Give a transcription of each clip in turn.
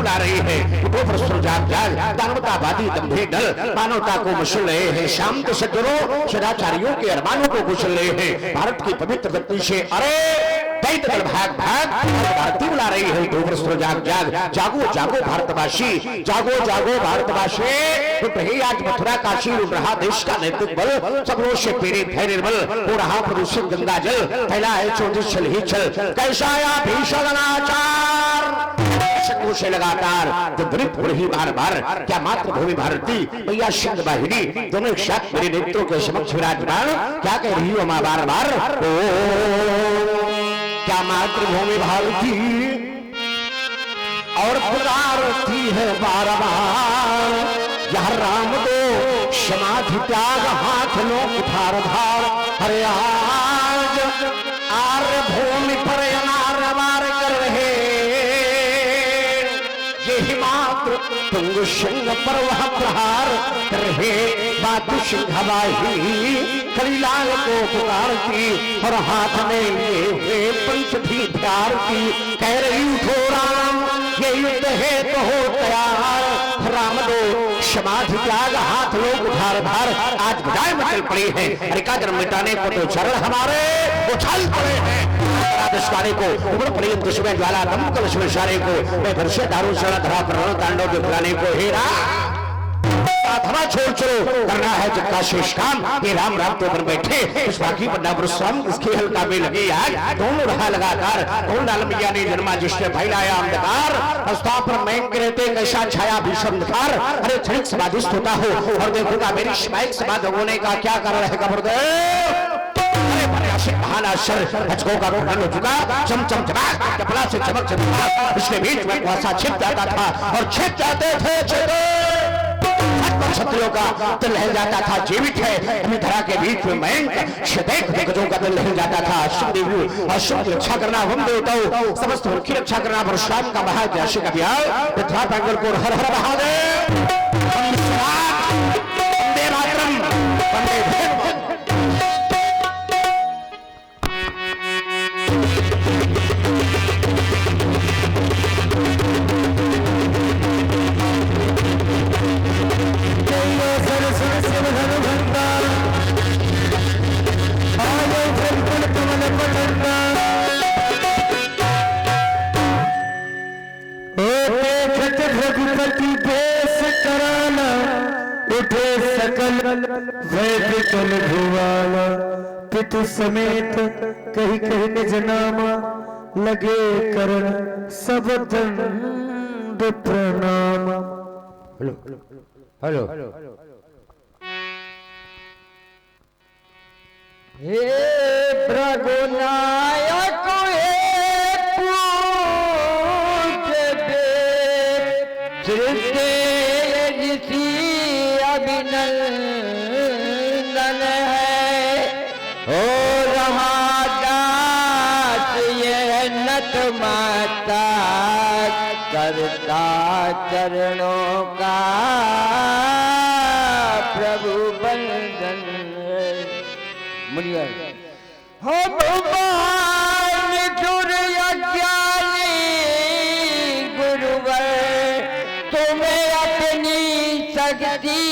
बुला रही है। उठो प्रस्तुत जाग जाग, दानवतावादी दंभे दल मानवता को मसल रहे हैं। शांत सज्जनों, सदाचारियों के अरमानों को कुचल रहे हैं। भारत की पवित्र धरती से अरे दैत्य दल भाग भाग, भारती बुला रही है। उठो प्रस्तुत जाग जाग, जागो जागो भारतवासी, जागो जागो भारतवासी। तो ही आज मथुरा काशी उड़ रहा देश का नैतिक बल, सब लोग से पीड़ित है निर्बल, हो रहा प्रदूषित गंगा जल, फैला है चौंतीस छल ही छल। कैसा आया भीषण अनाचार से लगातार, जो दलित ही बार बार, क्या मातृभूमि भारती मैया सिंध वाहिनी दोनों एक साथ मेरे नेत्रों के समक्ष विराजमान, क्या कह रही हो मां बार बार? ओ क्या मातृभूमि भारती और पुकारती है बार बार, यह राम दो समाधि त्याग हाथ लो कुठार धार। हरे आज आर्य भूमि पर अनार वार कर रहे, यही मात्र तुंग सिंह पर वह प्रहार कर रहे। बात सिंह वाही कलीलाल को पुकारती और हाथ में लिए हुए पंच भी प्यार की, कह रही उठो राम ये युद्ध है तो हो तैयार। राम दो समाधि त्याग हाथ लोग उधार धार, आज बजाय मचल पड़ी है। हरिका जन्म मिटाने को तो चरण हमारे उछल पड़े हैं। को उम्र पर्यंत दुश्मन ज्वाला दमकल शिवशारे को मैं फिर से दारू सड़ा धरा पर तांडव दिखलाने को हेरा प्रार्थना छोड़ चलो, करना है जिसका शेष काम। ये राम राम तो पर बैठे इस बाकी पर नाम इसकी हल्का में लगी आज दोनों रहा लगातार। कौन डाल मैया ने जन्मा जिसने फैलाया अंधकार, प्रस्ताव पर मैं रहते कैसा छाया भीषण अंधकार। अरे क्षणिक समाधिस्थ होता हो और देखूंगा मेरी शिवायक समाधि होने का क्या कारण है गुरुदेव। का रोग हो चुका, चमचम चमक कपड़ा से चमक चमका, इसके बीच में कुआसा छिप जाता था और छिप जाते थे क्षत्रियों का दिल लह जाता था। जीवित है अभी धरा के बीच में मैं शतैक दिग्गजों का दिल लह जाता था। शुभ और शुभ रक्षा करना हम देवताओं, समस्त की रक्षा करना परशुराम का महाजय का दिया। मिथ्या पैंगल को हर हर महादेव, वंदे मातरम, वंदे रघुपति देश कराना, उठे सकल वैद्य कुल भुवाना। पितु समेत कही कही निज नामा, लगे करण सब दंड प्रणाम। हेलो हेलो हे प्रभुनायक अभिनंदन है, हो रहा दास ये नतमस्तक करता चरणों का प्रभु बंदन। मुनिवर हो भगवान गुरुवर, तुम्हें अपनी शक्ति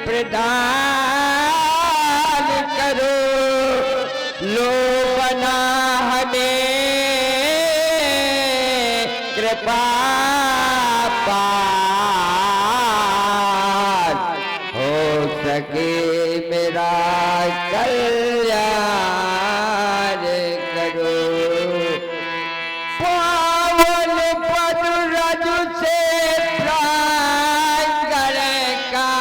प्रदान करो, लो बना हमें कृपा पार, हो सके मेरा कल्याण करो। पावन पद रज से प्रांगण का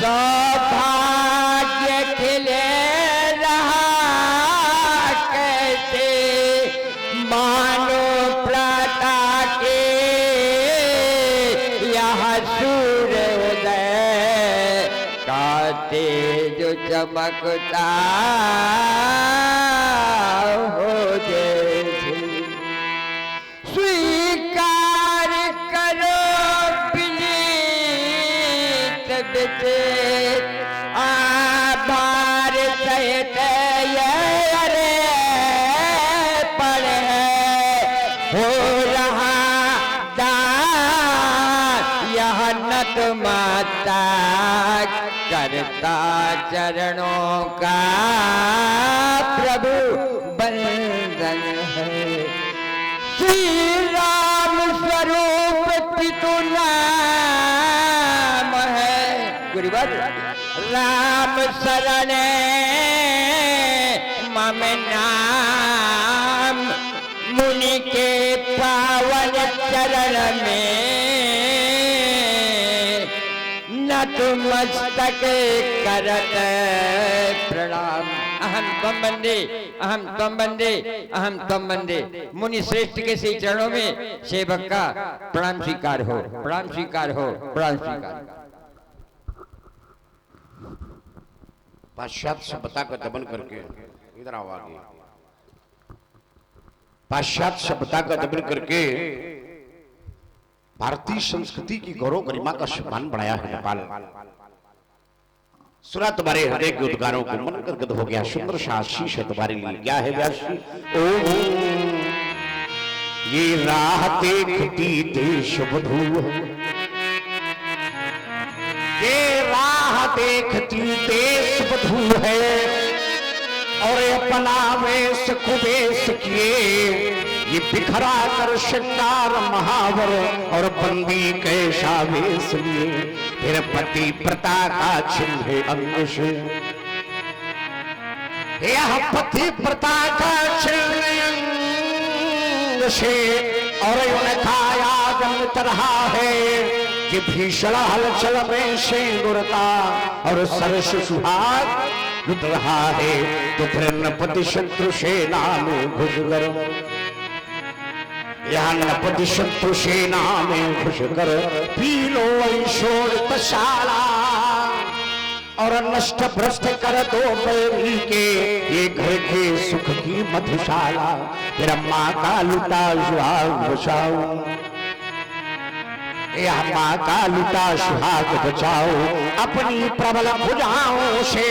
सौभाग्य खिले रहा, कैसे मानो प्राता के यहाँ सूर्योदय का तेज चमकता हो जैसे। स्वीकार करो विनीत विचेत आभार सहित अरे पर है, हो रहा मत माता करता चरणों का प्रभु बंदन है। श्री राम स्वरूप पितु नाम है। गुरुवर राम शरण मम नाम, मुनि के पावन चरण में नतमस्तक करत प्रणाम। अहम त्वं वंदे, अहम त्वं वंदे, अहम त्वं वंदे। मुनि श्रेष्ठ के श्री चरणों में सेवक का प्रणाम स्वीकार हो, प्रणाम स्वीकार हो, प्रणाम स्वीकार। पाश्चात्य सभ्यता का दमन करके इधर आओ आगे। पाश्चात्य सभ्यता का दमन करके भारतीय संस्कृति की गौरव गरिमा का सम्मान बढ़ाया है नेपाल। सुना तुम्हारे हृदय के उद्गारों को, मन गदगद हो गया। सुंदर सा आशीष है तुम्हारे लिए। क्या है व्यास जी? ओ ये राह देखती देश बधू, ये राह देखती देश बधू है, और अपना वेश कुवेश किए ये बिखरा कर श्रृंगार महावर, और बंदी कैसा वेश लिए फिर पति प्रता का चिन्ह अंग से। यह पति प्रता का चिन्ह अंग से, और उनका आगमन तरहा है कि भीषण हलचल में शेंगुरता और सरस सुहाग लुट रहा है। तो फिर नपति शत्रु सेना में घुसकर, यहाँ नपति शत्रु सेना में घुसकर पी लो ऐशोरतशाला, और नष्ट भ्रष्ट कर दो बैरी के ये घर के सुख की मधुशाला। फिर माँ का लुटा सुहाग बचाओ, यह माँ का लुटा सुहाग बचाओ अपनी प्रबल भुजाओं से,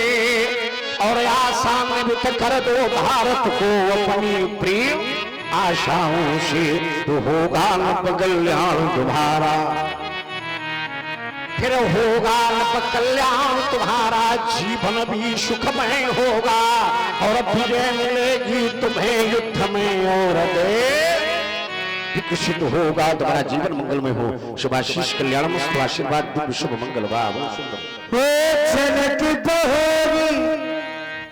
और आशान्वित कर दो भारत को अपनी प्रेम आशाओं से। तो होगा न कल्याण तुम्हारा, फिर होगा न कल्याण तुम्हारा, जीवन भी सुखमय होगा, और विजय मिलेगी तुम्हें युद्ध में, और विकसित होगा तुम्हारा जीवन मंगलमय हो। शुभाशीष कल्याण मस्त आशीर्वाद दिव्य शुभ मंगल बाबा। जनक बहोरी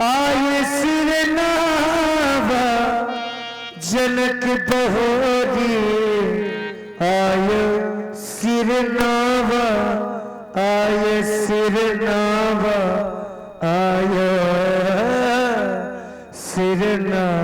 आये सिर नावा, जनक बहोरी आये सिर नावा, आये सिर नावा, आये सिर नावा।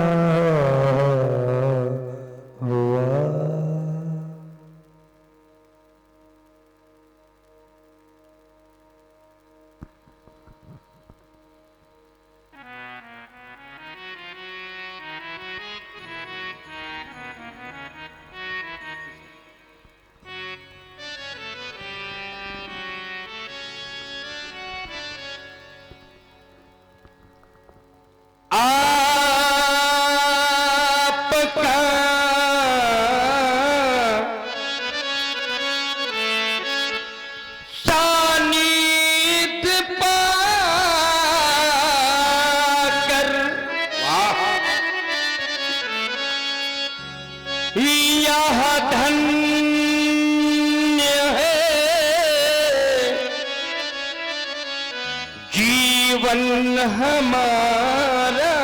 जीवन हमारा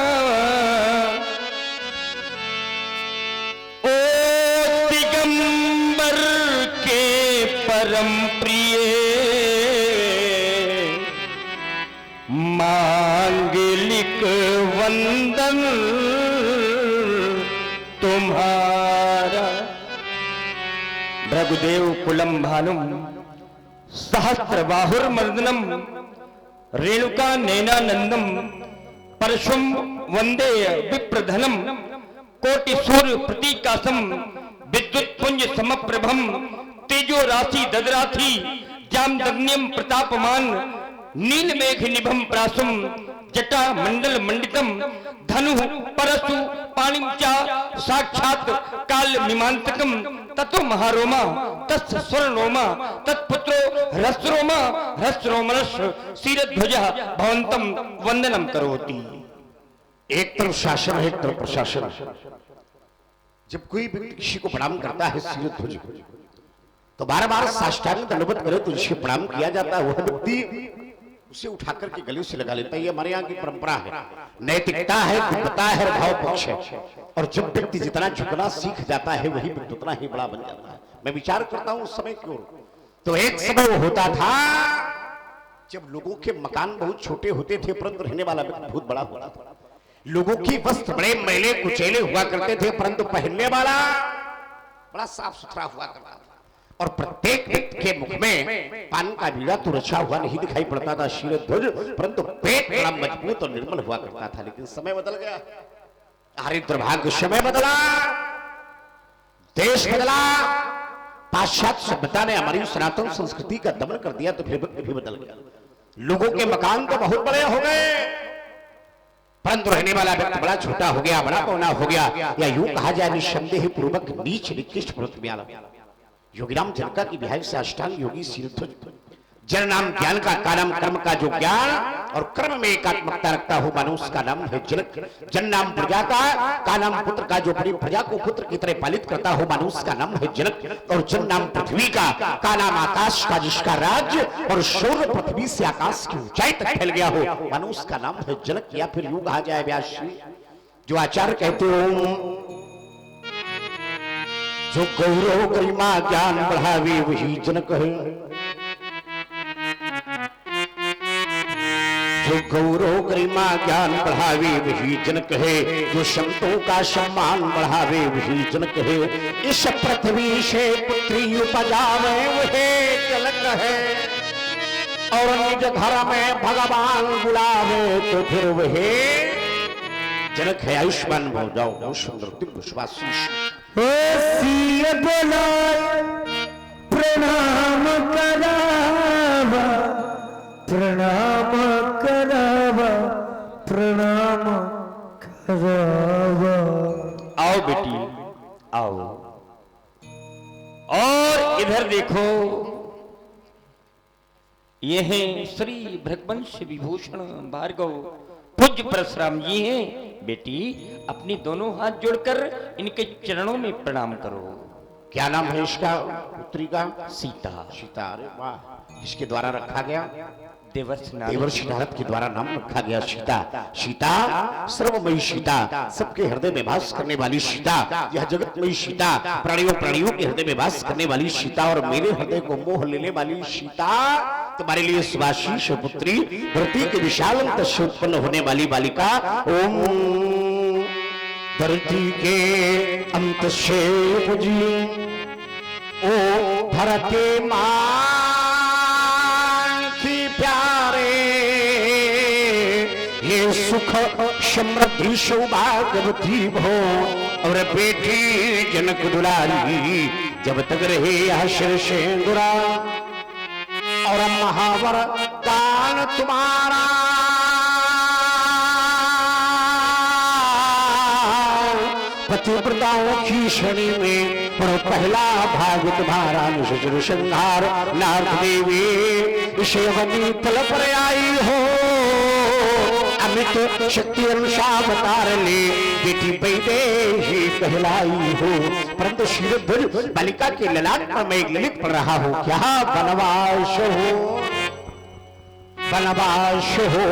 ओ दिगंबर के परम प्रिय मांगलिक वंदन तुम्हारा। भृगुदेव कुलम भानुम सहस्रबाहुर्मर्दनम रेणुका नैनानंदम परशुम वंदे विप्रधनम कोटि सूर्य प्रतीकासम विद्युत पुंज समप्रभम तेजो राशि ददराथी जामदग्नियम प्रतापमान नील मेघ निभम प्रासुम जटा मंडल मंडितम धनु परशु पाणिम च साक्षात काल मीमांसकम ततो महारोमा तस् स्वर्णोमा तत्पुत्रो ह्रस्रोमा ह्रस्रोमरस शीरध्वज भवंतम वंदनम करोति। एक तरफ शासन है, एक तरफ प्रशासन। जब कोई व्यक्ति किसी को प्रणाम करता है शीरध्वज, तो बार बार साष्टांग दंडवत करे तो जिसके प्रणाम किया जाता है वह व्यक्ति उसे उठा करके गले से लगा लेता है। ये हमारे यहाँ की परंपरा है, नैतिकता है, दिव्यता है, भाव पक्ष है। और जब व्यक्ति जितना झुकना सीख जाता है वही व्यक्ति उतना ही बड़ा बन जाता है। मैं विचार करता हूं उस समय क्यों, तो एक समय वो होता था जब लोगों के मकान बहुत छोटे होते थे परंतु रहने वाला व्यक्ति बहुत बड़ा होता था। लोगों की वस्त्र बड़े मैले कुचेले हुआ करते थे परंतु पहनने वाला बड़ा साफ सुथरा हुआ करता था। और प्रत्येक व्यक्ति के मुख में पान का बीड़ा तो रचा हुआ नहीं दिखाई पड़ता था शीरध्वज, परंतु पेट बड़ा मजबूत और निर्मल हुआ करता था। लेकिन समय बदल गया, हमारे दुर्भाग्य समय बदला, देश बदला, पाश्चात्य सभ्यता ने हमारी सनातन संस्कृति का दमन कर दिया, तो फिर व्यक्ति भी बदल गया। लोगों के मकान तो बहुत बड़े हो गए परंतु रहने वाला व्यक्ति बड़ा छोटा हो गया, बड़ा पौना हो गया, या यूं कहा जाए निसंदेह पूर्वक नीच निकृष्ट प्रवृत्ति। योगीराम जनका की विहाय से अष्टांग योगी शीरध्वज जन नाम ज्ञान का नाम कर्म का जो ज्ञान और कर्म में एकात्मकता रखता हो मानो उसका नाम है जनक। जन नाम प्रजा का नाम पुत्र का जो बड़ी प्रजा को पुत्र की तरह पालित करता हो मानो उसका नाम है जनक। और जन नाम पृथ्वी का नाम आकाश का जिसका राज्य और सौर पृथ्वी से आकाश की ऊंचाई तक फैल गया हो मानो उसका नाम है जनक। या फिर यूं कहा जाए व्यास जी जो आचार्य कहते हो जो गौरव गरिमा ज्ञान बढ़ावे वही जनक है, जो गौरव गरिमा ज्ञान बढ़ावे वही जनक है, जो संतों का सम्मान बढ़ावे वही जनक है। इस पृथ्वी से पुत्री उपजावे वही जनक है, और निज घर में भगवान बुलावे तो फिर वही जनक है। आयुष्मान भव जाओ, बहुत सुंदर दिव्य सुभाषिष। प्रणाम करावा, प्रणाम करावा, प्रणाम करावा। आओ बेटी आओ, और इधर देखो ये हैं श्री भृगवंश विभूषण भार्गव पूज्य परशुराम जी हैं। बेटी अपनी दोनों हाथ जोड़कर इनके चरणों में प्रणाम करो। क्या नाम है इसका पुत्री का? सीता। सीता, अरे वाह, इसके द्वारा रखा गया देवर्षि नारद के द्वारा नाम रखा गया सीता। सीता सर्वमयी सीता, सबके हृदय में वास करने वाली सीता, यह जगतमयी सीता, प्राणियों के हृदय में वास करने वाली सीता, और मेरे हृदय को मोह लेने वाली सीता तुम्हारे लिए सुभाषिष पुत्री धरती के विशाल अंत से उत्पन्न होने वाली बालिका। ओम धरती के अंत से उपजी ओ धरती मां की प्यारे, ये सुख समृद्धि सौभाग्यवती भो, और बेटी जनक दुलारी जब तक रहे यह सिर से दुरा, और महावर दान तुम्हारा पतिव्रताओं की श्रेणी में, और पहला भाग तुम्हारा निशुचर श्रृंगार नारद देवी सेवनी तल पर आई हो, अमित शक्ति अनुसार अवतार ले बेटी वैदेही कहलाई हो। परंतु शीरध्वज बालिका के ललाट पर मैं एक ललित पढ़ रहा हूं, क्या वनवास हो, वनवास हो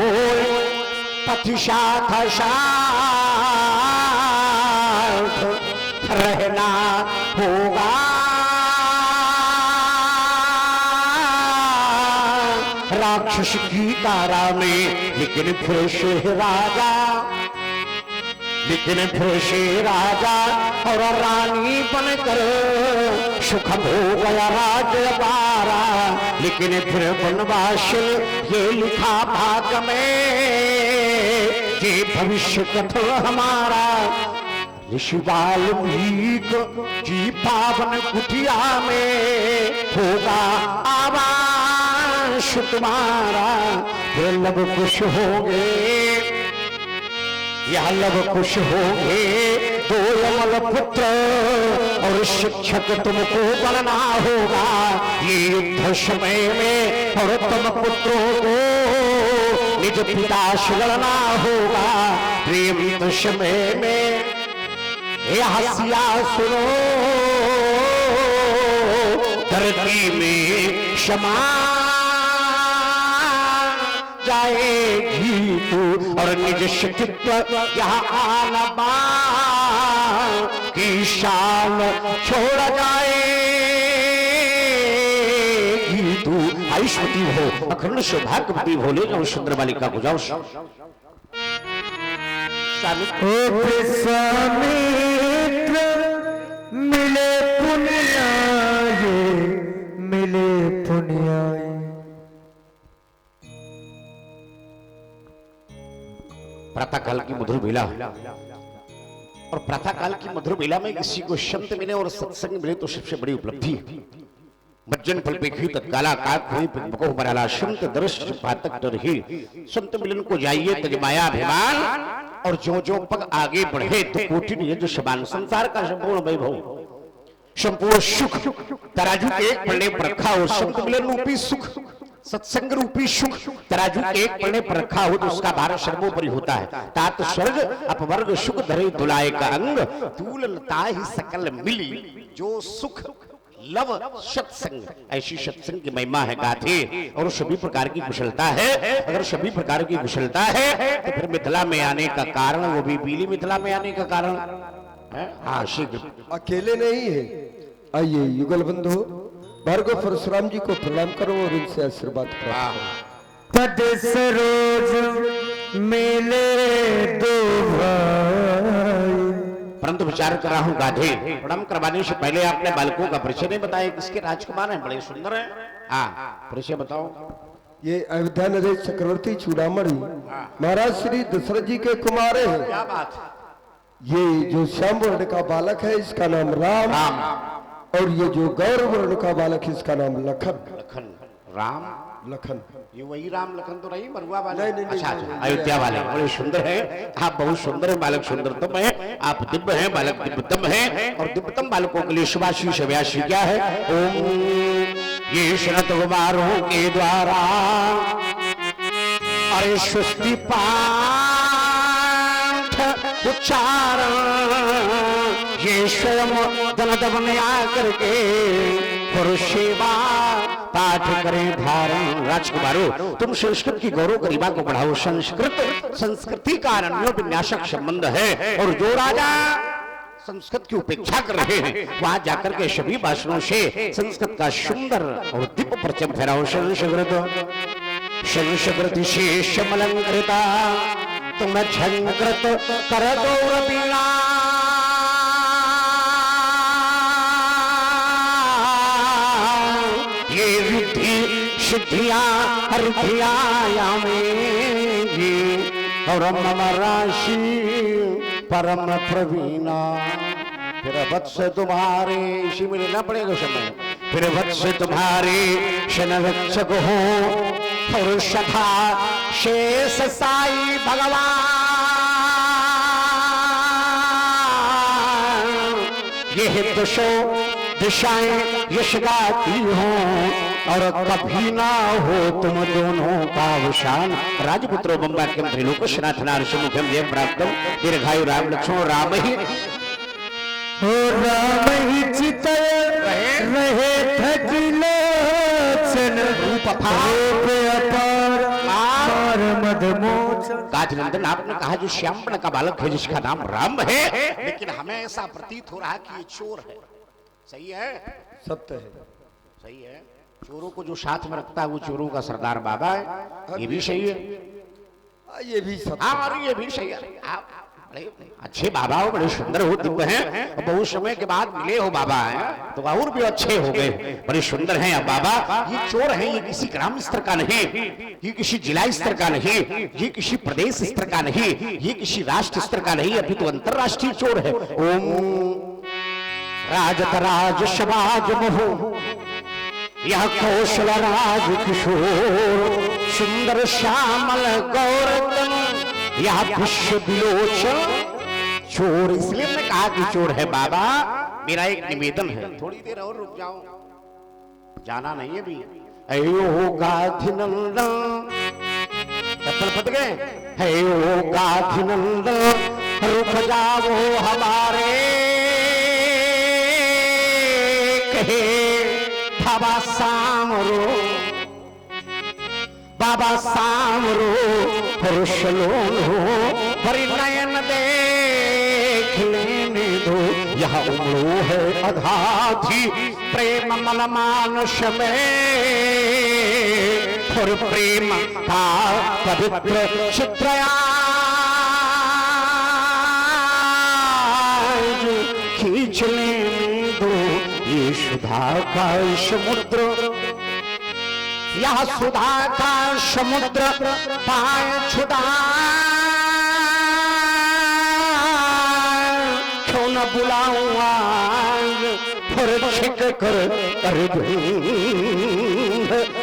पति साथ रहना होगा, राक्षस की कारा में, लेकिन फिर से राजा, लेकिन फिर से राजा और रानी बनकर सुख भोग राज्य पारा, लेकिन फिर वनवास ये लिखा भाग में, ये भविष्य कथा हमारा ऋषि वाल्मीकि जी पावन कुटिया में होगा आवास तुम्हारा, वे लब खुश होंगे यह लव खुश होंगे दो यमल पुत्र और शिक्षक तुमको बनना होगा ये युद्ध समय में, और तुम पुत्रों को निज पिता से लड़ना होगा प्रेम समय में। ये हसिया सुनो धरती में क्षमा जाएगी तू, और निज शिक्षित्व यहाँ आना की शान छोड़ जाएगी तू। आयुष्मती हो, अखंड सौभाग्यवती हो, ले जाओ सुंदर बालिका को जाओ। मिले पुण्याये, मिले पुण्याये। प्रातःकाल की मधुर बेला, और प्रातःकाल की मधुर बेला में किसी को संत मिले और सत्संग मिले तो सबसे बड़ी उपलब्धि। भजन फल पेखी तत्काला काक हुई बको मराला संत दृश्य पातक डरही। संत मिलन को जाइए तज माया अभिमान, और जो जो पग आगे बढ़े तो कोटि निज समान। संसार का संपूर्ण वैभव, संपूर्ण सुख तराजू के एक पलड़े पर रखा हो। संत मिलन रूपी सुख, सत्संग रूपी सुख तराजू के एक पलड़े पर रखा हो तो उसका भार सर्वोपरि होता है। तात स्वर्ग अपवर्ग सुख धरे दुलाए का अंग, तूलता ही सकल मिली जो सुख लव सत्संग। ऐसी सत्संग की महिमा है गाथे, और सभी प्रकार की कुशलता है। अगर सभी प्रकार की कुशलता है तो फिर मिथिला में आने का कारण, वो भी पीली मिथिला में आने का कारण है। हाँ शीघ्र, अकेले नहीं है। आइए युगल बंधु, भार्गव परशुराम जी को प्रणाम करो और इनसे आशीर्वाद प्राप्त। पद सरोज मेले दो भाई। परंतु विचार कर रहा हूँ गाधे, प्रणाम करवाने से पहले आपने बालकों का परिचय नहीं बताया, किसके राजकुमार हैं, बड़े सुंदर हैं। हाँ परिचय बताओ। ये अयोध्या नरेश चक्रवर्ती चूड़ामणि महाराज श्री दशरथ जी के कुमार हैं। क्या बात। ये जो श्याम वर्ण का बालक है इसका नाम राम, और ये जो गौर वर्ण का बालक है इसका नाम लखन। लखन, राम लखन, ये वही राम लखन तो नहीं, मरुआ वाले। नहीं, अच्छा अच्छा, अयोध्या वाले बड़े सुंदर हैं। आप बहुत सुंदर हैं, बालक सुंदरतम है, आप दिव्य हैं, बालक दिव्यतम है। और दिव्यतम बालकों के लिए शुभाशीष अभ्यासी क्या है। ओम ये शरत कुमारों के द्वारा अरे स्वस्ति पाठ उच्चारण, ये स्वयं दन आकर के पुरुष सेवा पाठ करें धारण। राजकुमारों, तुम संस्कृत की गौरव गरिमा को बढ़ाओ। संस्कृत संस्कृति का अनन्य विन्यासक संबंध है, और जो राजा संस्कृत की उपेक्षा कर रहे हैं वहां जाकर के सभी भाषणों से संस्कृत का सुंदर और दिव्य परचम फहराओ। संस्कृत संस्कृति शेष मलंकृता तुम झंकृत कर दो बीणा, ये रिद्धि सिद्धियां हरियामेंगी, और मम राशि परम प्रवीणा। फिर वत्स तुम्हारे, इसी में लेना पड़ेगा समय। फिर वत्स तुम्हारे शनरक्षक हो, और सखा शेष साई भगवान। ये दशो दिशाएं यश गाती हो, और कभी ना हो तुम दोनों का अवसान। राजपुत्रो बम्बा के त्रिलोक सनातनार मुख्यम जय प्राप्त। दीर्घायु राम लक्ष्मण राम ही हो, राम ही चितय रहे थकिलोचन, रूप अपार मार मदमोचन। गाजनंदन, आपने कहा जो श्यामवर्ण का बालक है जिसका नाम राम है, लेकिन हमें ऐसा प्रतीत हो रहा है कि ये चोर है। सही है? सत्य है, सही है। चोरों को जो साथ में रखता है वो चोरों का सरदार बाबा है, ये भी सही है। ये भी सत्य। हाँ, और ये भी सही है। आप बड़े अच्छे बाबा हो, बड़े सुंदर हो, दिव्य हैं, और बहुत समय के बाद मिले हो बाबा हैं तो और भी अच्छे हो गए, बड़े सुंदर हैं अब बाबा। ये चोर है, ये किसी ग्राम स्तर का नहीं, ये किसी जिला स्तर का नहीं, ये किसी प्रदेश स्तर का नहीं, ये किसी राष्ट्र स्तर का नहीं, अभी तो अंतरराष्ट्रीय चोर है। ओम राजत राज समाज मोह, यह कौशल राज किशोर, सुंदर श्यामल गौरतन यह विश्व विलोचन चोर, इसलिए मैंने कहा कि चोर है। बाबा मेरा एक निवेदन है, थोड़ी देर और रुक जाओ, जाना नहीं है भी। अयो गाधिनंदन, चप्पल फट गए। अयो गाधिनंदन रुक जाओ हमारे कहे बाबा सामरो, बाबा सामरो रुशलोनो परिनयन देख लेने दो। यह उमड़ो है अगाधी प्रेम मन मानस में, और प्रेम का पवित्र चित्रयाज खींच लेने दो। ये सुधा का समुद्र, यह सुधा का समुद्र पाए छुड़ा, क्यों न बुलाऊं आज फिर छिक कर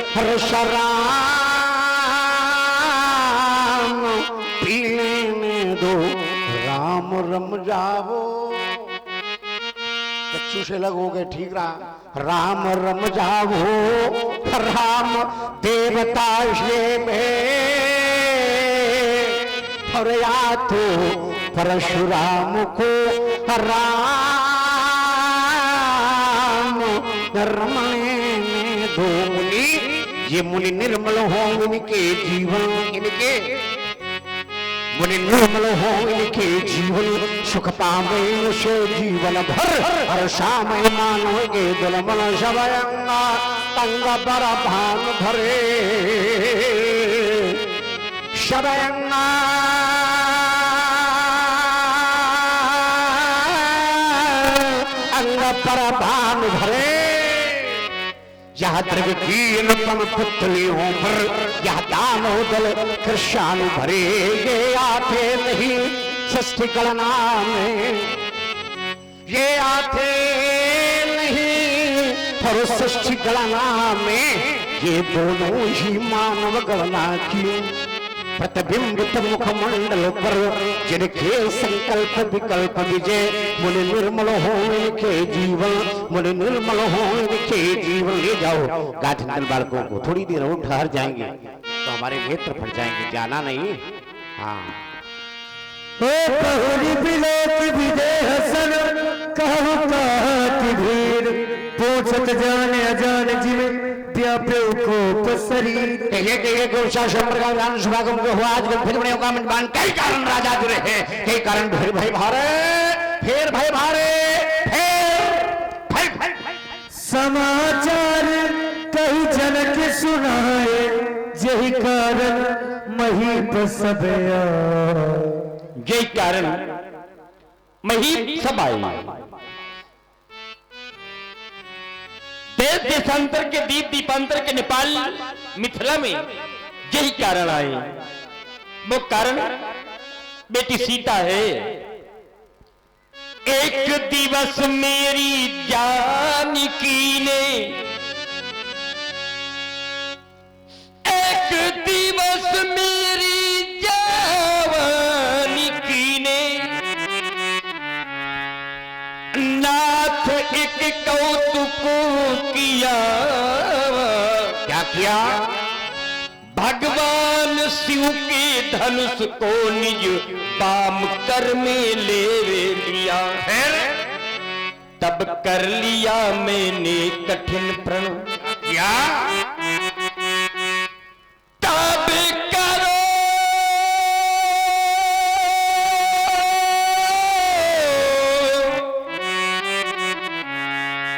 हर शराब पी लेने दो। राम रम जाओ, बच्चों से लगोगे ठीक रहा। राम रम जाओ, राम देवता ये में, और या तो परशुराम को राम रमने दो। मुनि, ये मुनि निर्मल हो इनके जीवन, इनके मुनि निर्मल हो इनके जीवन, सुख पावे से जीवन भर। हर शाम मानोगे दुल मन शबयंगा, तंग पर भान धरे शबयंगा। अंग पर भान धरे, यह द्रव्य की अनुपम पुतलियों पर, यह दानव दल कृष्ण भरे। ये आते नहीं षष्ठी गणना में, ये आते नहीं पर षष्ठी गणना में। ये दोनों ही मानव गणना की प्रतिबिंबित मुखमंडल पर, जिनके संकल्प विकल्प विजय। मुनि निर्मल हो इनके जीवन, मुनि निर्मल हो इनके जीवन। ले जाओ गाठिंदल बालकों को, थोड़ी देर और ठहर जाएंगे तो हमारे नेत्र फट जाएंगे, जाना नहीं। हाँ पूछत जाने अजान जीव व्यापे को शरीर। कहिए गोसा शंकर का शुभागम को हुआ आज फिर बने का मिटवान। कई कारण राजा जुड़े हैं, कई कारण फिर भाई भारे, फिर भाई भारे, फिर समाचार कई जन के सुनाए, यही कारण महीप सब आए। यही कारण महीप सब आए। देश देशांतर के दीप दीपांतर के नेपाल मिथिला में यही कारण आए। वो कारण बेटी सीता है। एक दिवस मेरी जानकी ने, एक दिवस मेरी जानकी ने, नाथ एक कौतुक किया। क्या किया? भगवान शिव के धनुष को निज बाम कर में ले लिया। तब कर लिया मैंने कठिन प्रण। क्या? तब करो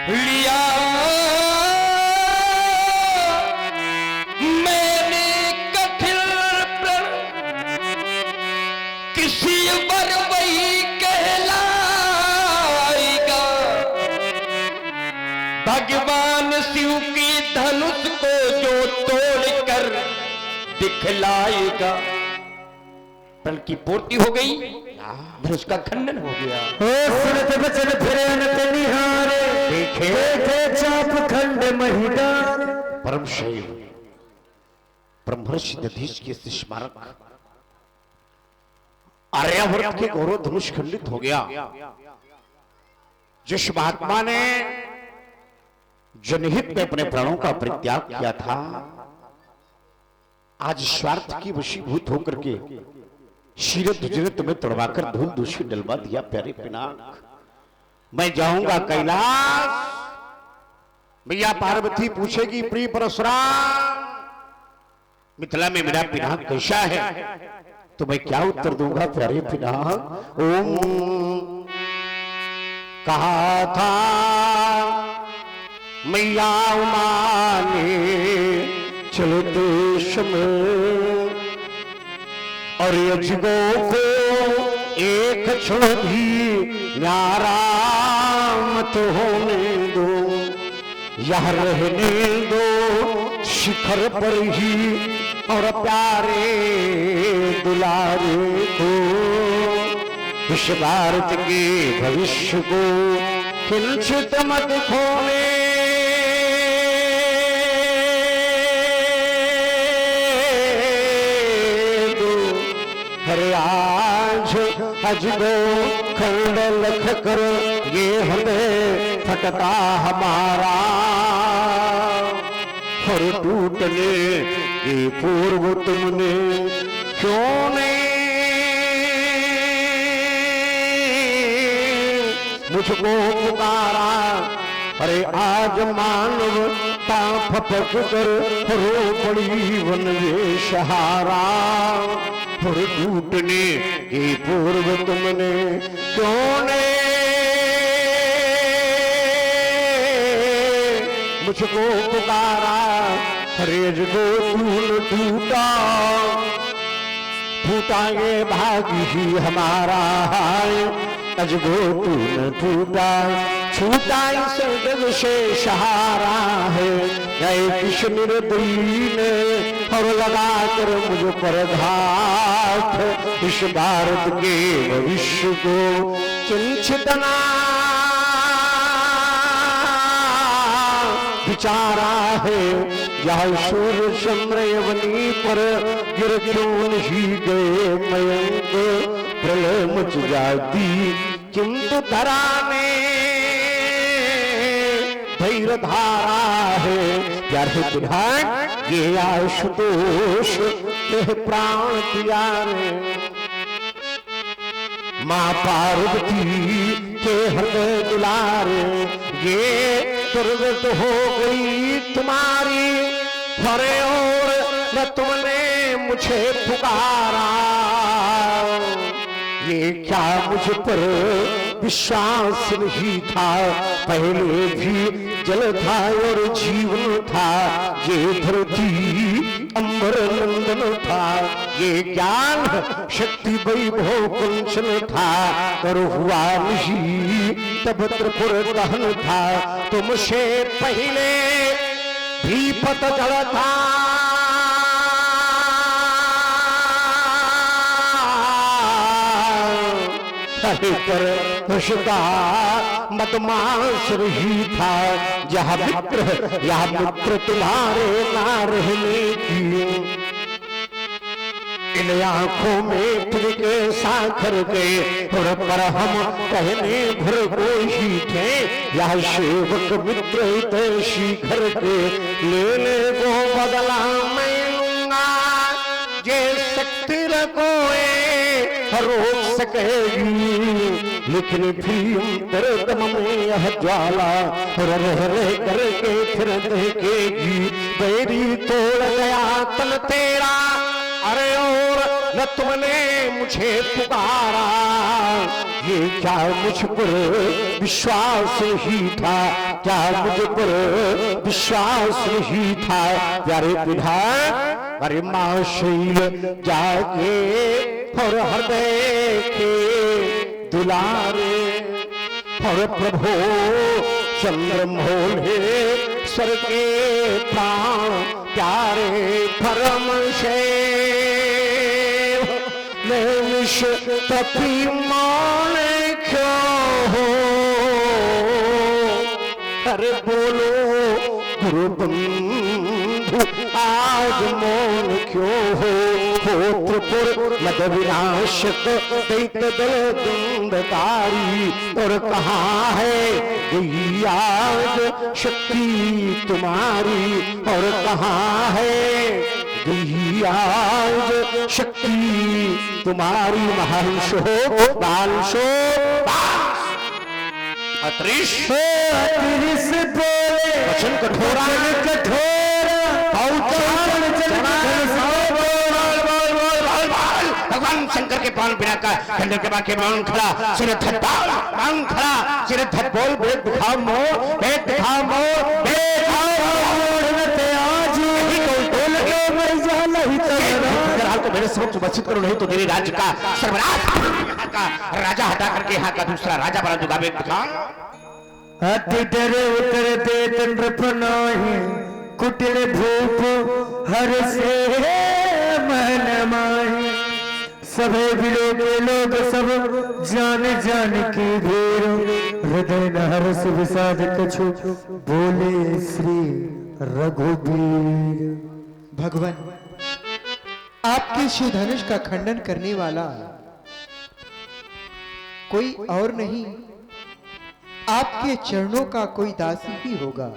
लिया मैंने कठिन प्रण। किसी वर वही कहलाएगा। भगवान शिव की धनुष को जो तोड़कर दिखलाएगा। प्रण की पूर्ति हो गई, धनुष का खंडन हो गया। सुनत बचन फिरे अनत निहारे, देखे चाप खंड महिला। परम शैव ब्रह्मर्षि दधीच के स्मारक आर्यावर्त के गौरव धनुष खंडित हो गया। जिस महात्मा ने जनहित में अपने प्राणों का परित्याग किया था, आज स्वार्थ की वशीभूत होकर के शीरत ने तुम्हें तड़वाकर धूल दूषित डलवा दिया। प्यारे पिनाक, मैं जाऊंगा कैलाश। भैया पार्वती पूछेगी, प्रिय परशुराम मिथिला में मेरा पिनाक कैसा है, तो मैं क्या उत्तर दूंगा? प्यारे पिनाक, ओम कहा था मैया उमा ने चलते समय, और यजगो को एक क्षण भी न्यारा मत होने दो, यह रहने दो शिखर पर ही और प्यारे दुलारे को, इस भारत के भविष्य को किंचित मत खोने दो। हरे आज अजगो खंड लख कर ये हमें फटता हमारा, और टूटने ये पूर्व तुमने क्यों नहीं मुझको पुकारा। अरे आज मानवता फपक कर रो पड़ी वन वे सहारा, और टूटने ये पूर्व तुमने क्यों ने मुझको पुकारा। हरे जगो तूल टूटा फूटा ये भाग्य ही हमारा है, अजगो तूल टूटा छूटा इस जग से सहारा है। गए किस निर्दयी ने और लगा कर मुझ पर घात, इस भारत के भविष्य को किंचित ना विचारा है। यह सूर्य चंद्र यवनी पर गिर क्यों नहीं गए मयंक, प्रलय मच जाती किंतु धरा में धैर्य धारा है। प्यारे विधान ये आशुतोष के प्राण प्यारे, माँ पार्वती के हृदय दुलारे, ये दुर्गत हो गई तुम्हारी, हरे और न तुमने मुझे पुकारा। ये क्या मुझ पर विश्वास नहीं था, पहले भी जल था और जीवन था, ये धरती अंबर नंदन था, ये ज्ञान शक्ति वैभव कुंचन था, और हुआ नहीं तब त्रिपुर दहन था। तुमसे पहले भी पतझड़ था, पर उसका मदमाश ही था, यह मित्र तुम्हारे ना रहने की, इन आंखों में तुमके साखर के, और पर हम कहने भर को ही थे, यह सेवक मित्र हितैषी घर के, लेने को बदला मैं लूंगा, ये शक्ति रखोए रोक सकेगी, लेकिन फिर अंतरतम में यह ज्वाला रह करके फिर देखेगी। बैरी तोड़ गया तन तेरा, अरे और न तुमने मुझे पुकारा, ये क्या मुझ पर विश्वास ही था, क्या मुझ पर विश्वास ही था। प्यारे विधान अरे माँ शैल जाके और हृदय के दुलारे, और प्रभु चंद्र मोले स्वर के प्राण प्यारे परम से विष तपी मान क्यों हो। अरे बोलो गुरु बंधु आज मौन क्यों हो त्रिपुर मद विनाशक दैत दल दुंदकारी और कहाँ है गई आज शक्ति तुम्हारी और कहाँ है गई आज शक्ति तुम्हारी महर्षो बालशो अत्रिश बोले वचन कठोरा भगवान शंकर के पान बिना का खंडर के बाके मान खड़ा सिर धत्ताल मान खड़ा सिर धत बोल वेद दिखाओ मोर वेद दिखाओ मोर वेद दिखाओ मोर आज ही कोई बोल के मर जा नहीं तो अगर हाल को मेरे समक्ष उपस्थित करो नहीं तो तेरे राज्य का सर्वनाश का राजा हटा करके यहाँ का दूसरा राजा बना दूंगा वेद दिखा अति डरे उतरते तंद्रप नाही कुटिल भूप हर से मन माही सभे बिलो के लोग सब जान जान की भीड़ हृदय नहरस विषाद कछु बोले श्री रघुबीर। भगवान आपके शिव धनुष का खंडन करने वाला कोई और नहीं आपके चरणों का कोई दासी ही होगा।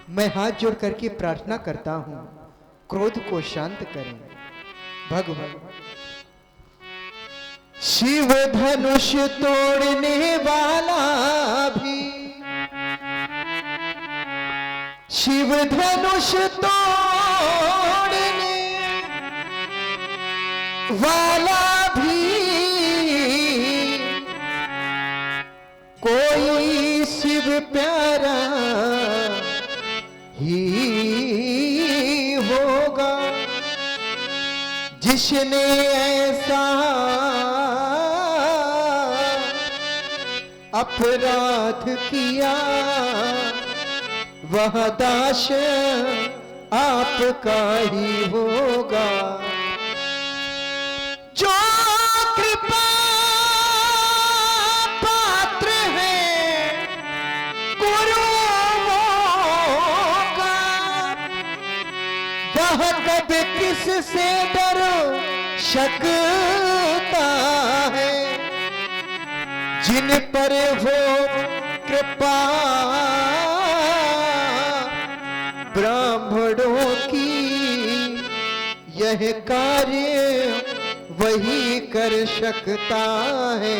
मैं हाथ जोड़ करके प्रार्थना करता हूं क्रोध को शांत करें भगवान। शिव धनुष तोड़ने वाला भी शिव धनुष तोड़ने वाला भी कोई शिव प्यारा ही होगा जिसने ऐसा अपराध किया वह दास आपका ही होगा। जो कृपा पात्र है गुरुओं का वह कभी किससे डर सकता है जिन पर हो कृपा ब्राह्मणों की यह कार्य वही कर सकता है।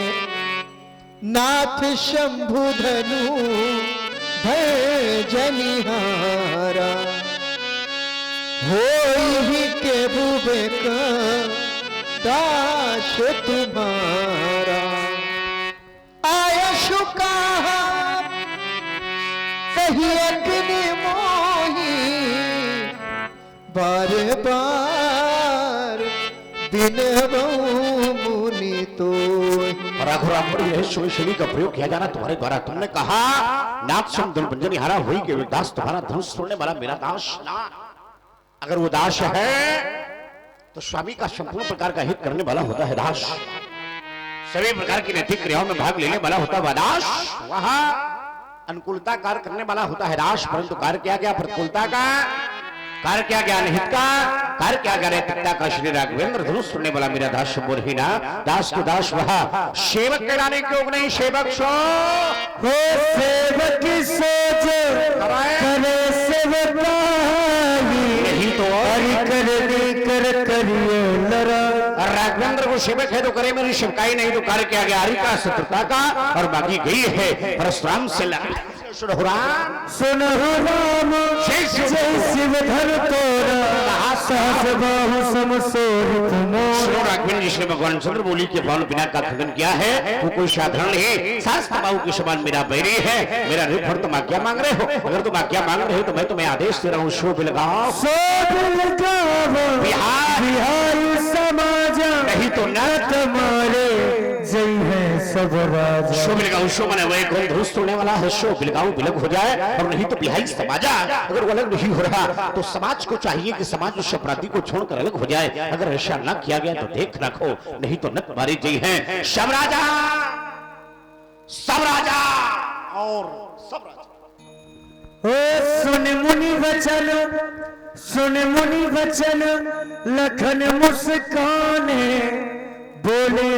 नाथ शंभु धनु भय जनिहारा हो ही के बुबे का दास तुम्हारा। आयशु कहा कही अग्नि मोही बार बार बिन मुनि तो शैली का प्रयोग किया जाना तुम्हारे द्वारा। तुमने कहा नाथ शंभु हारा हुई के दास तुम्हारा धनुष तोड़ने वाला मेरा दास ना। अगर वो दास है तो स्वामी का संपूर्ण प्रकार का हित करने वाला होता है दास। सभी प्रकार की नैतिक क्रियाओं में भाग लेने वाला होता है दास। वहां अनुकूलता कार्य करने वाला होता है दास। परंतु कार्य किया गया प्रतिकूलता का, कार्य किया गया अनहित का, कार्य किया गया नैतिकता का। श्री राघवेंद्र धनुष सुनने वाला मेरा दास बोरहीना दास को दास वहा सेवक कहलाने के योग नहीं सेवक सो हो सेवक की सोच करे सेवकाई नहीं तो कर करिए लड़ा। राघवेंद्र को सेवक है तो करे मेरी सेवकाई नहीं तो कार्य किया गया हरि का शत्रुता का और बाकी गई है परशुराम से सुनहु राम जय शिव धर तोरा सहस बाहु समसोरित मोर। राघवेंद्र जी श्री भगवान चंद्र बोली के बाल बिना का खंडन किया है वो कोई साधारण नहीं। शास्त्र बाहु के समान मेरा बैरी है। मेरा रिफर तुम आज्ञा मांग रहे हो। अगर तुम आज्ञा मांग रहे हो तो मैं तुम्हें आदेश दे रहा हूँ शोभ लगाओ बिहारी समाज नहीं तो न तुम्हारे जय है सब राजा। शो बिलगाऊ शो माने वही कौन धनुष तोड़ने वाला है। शो बिलगाऊ बिलग हो जाए और नहीं तो बिहाई समाजा। अगर वो अलग नहीं हो रहा तो समाज को चाहिए कि समाज उस अपराधी को छोड़कर अलग हो जाए। अगर ऐसा न किया गया तो देख रखो नहीं तो नत मारी जय है सब राजा और सब राजा। ओ सुन मुनि वचन लखन मुस्काने बोले